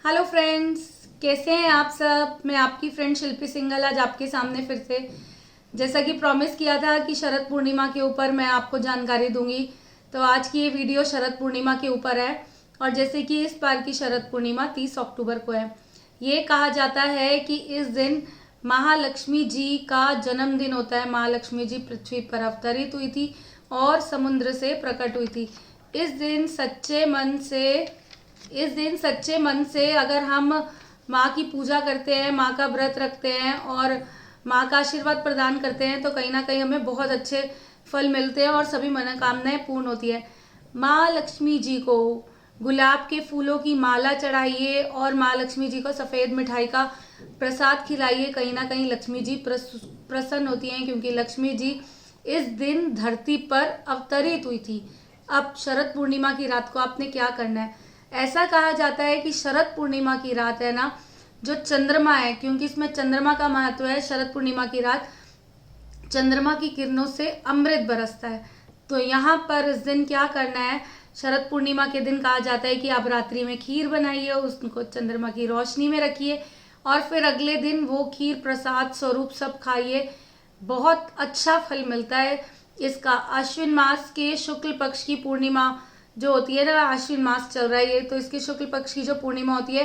Hello friends, कैसे हैं आप सब। मैं आपकी फ्रेंड शिल्पी सिंघल आज आपके सामने फिर से, जैसा कि प्रॉमिस किया था कि शरद पूर्णिमा के ऊपर मैं आपको जानकारी दूंगी, तो आज की ये वीडियो शरद पूर्णिमा के ऊपर है। और जैसे कि इस बार की शरद पूर्णिमा 30 अक्टूबर को है। ये कहा जाता है कि इस दिन महालक्ष्मी जी का जन्मदिन होता है। महालक्ष्मी जी पृथ्वी पर अवतरित हुई थी और समुद्र से प्रकट हुई थी। इस दिन सच्चे मन से अगर हम माँ की पूजा करते हैं, माँ का व्रत रखते हैं और माँ का आशीर्वाद प्रदान करते हैं, तो कहीं ना कहीं हमें बहुत अच्छे फल मिलते हैं और सभी मनोकामनाएं पूर्ण होती है। माँ लक्ष्मी जी को गुलाब के फूलों की माला चढ़ाइए और माँ लक्ष्मी जी को सफ़ेद मिठाई का प्रसाद खिलाइए। कहीं ना कहीं लक्ष्मी जी प्रसन्न होती हैं, क्योंकि लक्ष्मी जी इस दिन धरती पर अवतरित हुई थी। अब शरद पूर्णिमा की रात को आपने क्या करना है। ऐसा कहा जाता है कि शरद पूर्णिमा की रात है ना, जो चंद्रमा है, क्योंकि इसमें चंद्रमा का महत्व है। शरद पूर्णिमा की रात चंद्रमा की किरणों से अमृत बरसता है। तो यहाँ पर इस दिन क्या करना है। शरद पूर्णिमा के दिन कहा जाता है कि आप रात्रि में खीर बनाइए, उसको चंद्रमा की रोशनी में रखिए और फिर अगले दिन वो खीर प्रसाद स्वरूप सब खाइए। बहुत अच्छा फल मिलता है इसका। अश्विन मास के शुक्ल पक्ष की पूर्णिमा जो होती है ना, अश्विन मास चल रहा है ये, तो इसके शुक्ल पक्ष की जो पूर्णिमा होती है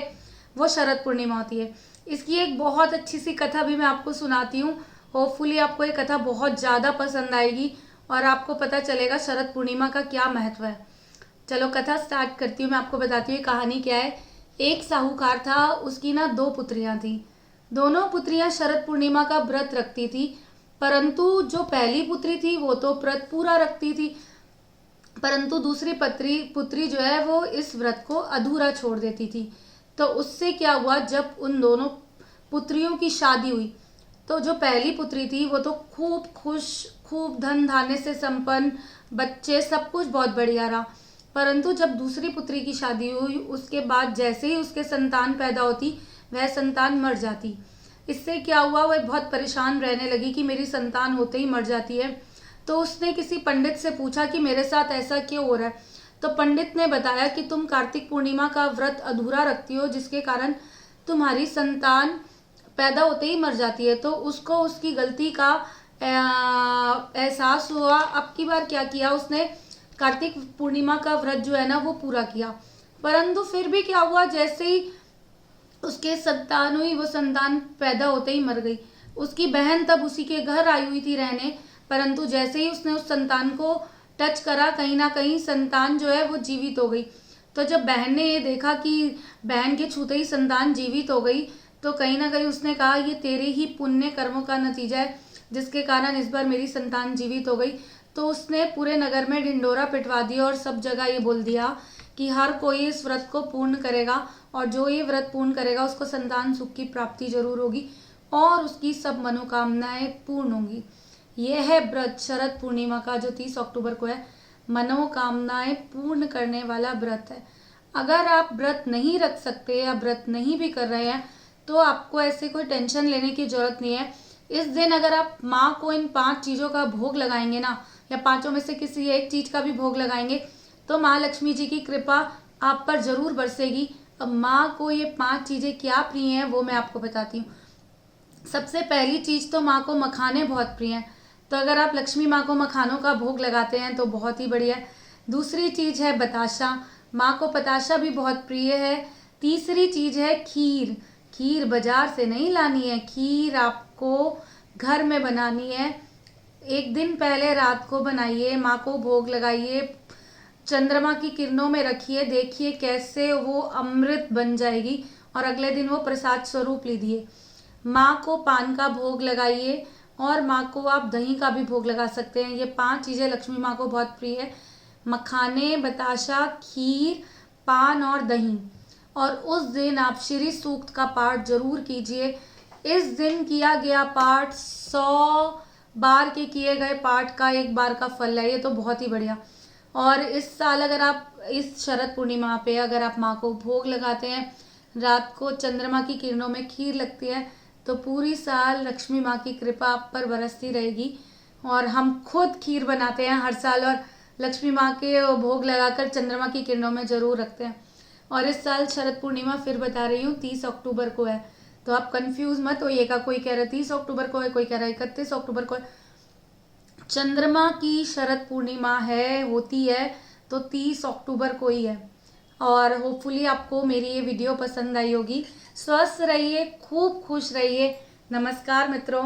वो शरद पूर्णिमा होती है। इसकी एक बहुत अच्छी सी कथा भी मैं आपको सुनाती हूँ। होपफुली आपको ये कथा बहुत ज़्यादा पसंद आएगी और आपको पता चलेगा शरद पूर्णिमा का क्या महत्व है। चलो कथा स्टार्ट करती हूँ। मैं आपको बताती हूँ कहानी क्या है। एक साहूकार था, उसकी ना 2 पुत्रियाँ थी। दोनों पुत्रियाँ शरद पूर्णिमा का व्रत रखती थी, परंतु जो पहली पुत्री थी वो तो व्रत पूरा रखती थी, परंतु दूसरी पुत्री जो है वो इस व्रत को अधूरा छोड़ देती थी। तो उससे क्या हुआ, जब उन दोनों पुत्रियों की शादी हुई तो जो पहली पुत्री थी वो तो खूब खुश, खूब धन धान्य से संपन्न, बच्चे सब कुछ बहुत बढ़िया रहा। परंतु जब दूसरी पुत्री की शादी हुई, उसके बाद जैसे ही उसके संतान पैदा होती वह संतान मर जाती। इससे क्या हुआ, वह बहुत परेशान रहने लगी कि मेरी संतान होते ही मर जाती है। तो उसने किसी पंडित से पूछा कि मेरे साथ ऐसा क्यों हो रहा है। तो पंडित ने बताया कि तुम कार्तिक पूर्णिमा का व्रत अधूरा रखती हो, जिसके कारण तुम्हारी संतान पैदा होते ही मर जाती है। तो उसको उसकी गलती का एहसास हुआ। अब की बार क्या किया उसने, कार्तिक पूर्णिमा का व्रत जो है ना वो पूरा किया। परंतु फिर भी क्या हुआ, जैसे ही उसके संतान हुई वो संतान पैदा होते ही मर गई। उसकी बहन तब उसी के घर आई हुई थी रहने, परंतु जैसे ही उसने उस संतान को टच करा, कहीं ना कहीं संतान जो है वो जीवित हो गई। तो जब बहन ने ये देखा कि बहन के छूते ही संतान जीवित हो गई, तो कहीं ना कहीं उसने कहा ये तेरे ही पुण्य कर्मों का नतीजा है, जिसके कारण इस बार मेरी संतान जीवित हो गई। तो उसने पूरे नगर में ढिंडोरा पिटवा दिया और सब जगह ये बोल दिया कि हर कोई इस व्रत को पूर्ण करेगा और जो ये व्रत पूर्ण करेगा उसको संतान सुख की प्राप्ति जरूर होगी और उसकी सब मनोकामनाएं पूर्ण होंगी। यह है व्रत शरद पूर्णिमा का, जो 30 अक्टूबर को है। मनोकामनाएं पूर्ण करने वाला व्रत है। अगर आप व्रत नहीं रख सकते या व्रत नहीं भी कर रहे हैं तो आपको ऐसे कोई टेंशन लेने की जरूरत नहीं है। इस दिन अगर आप माँ को इन 5 चीज़ों का भोग लगाएंगे ना, या 5 में से किसी एक चीज़ का भी भोग लगाएंगे, तो माँ लक्ष्मी जी की कृपा आप पर जरूर बरसेगी। अब माँ को ये 5 चीज़ें क्या प्रिय हैं वो मैं आपको बताती हूँ। सबसे पहली चीज़ तो माँ को मखाने बहुत प्रिय हैं, तो अगर आप लक्ष्मी माँ को मखानों का भोग लगाते हैं तो बहुत ही बढ़िया है। दूसरी चीज़ है बताशा, माँ को बताशा भी बहुत प्रिय है। तीसरी चीज़ है खीर। खीर बाजार से नहीं लानी है, खीर आपको घर में बनानी है। एक दिन पहले रात को बनाइए, माँ को भोग लगाइए, चंद्रमा की किरणों में रखिए, देखिए कैसे वो अमृत बन जाएगी और अगले दिन वो प्रसाद स्वरूप लीजिए। माँ को पान का भोग लगाइए और माँ को आप दही का भी भोग लगा सकते हैं। ये 5 चीज़ें लक्ष्मी माँ को बहुत प्रिय है, मखाने, बताशा, खीर, पान और दही। और उस दिन आप श्री सूक्त का पाठ जरूर कीजिए। इस दिन किया गया पाठ 100 बार के किए गए पाठ का 1 बार का फल है। ये तो बहुत ही बढ़िया। और इस साल अगर आप इस शरद पूर्णिमा पे अगर आप माँ को भोग लगाते हैं, रात को चंद्रमा की किरणों में खीर लगती है, तो पूरी साल लक्ष्मी माँ की कृपा आप पर बरसती रहेगी। और हम खुद खीर बनाते हैं हर साल और लक्ष्मी माँ के भोग लगाकर चंद्रमा की किरणों में ज़रूर रखते हैं। और इस साल शरद पूर्णिमा फिर बता रही हूँ 30 अक्टूबर को है, तो आप कंफ्यूज मत होइएगा। कोई कह रहा है 30 अक्टूबर को है, कोई कह रहा है 31 अक्टूबर को है। चंद्रमा की शरद पूर्णिमा होती है तो 30 अक्टूबर को ही है। और होपफुली आपको मेरी ये वीडियो पसंद आई होगी। स्वस्थ रहिए, खूब खुश रहिए। नमस्कार मित्रों।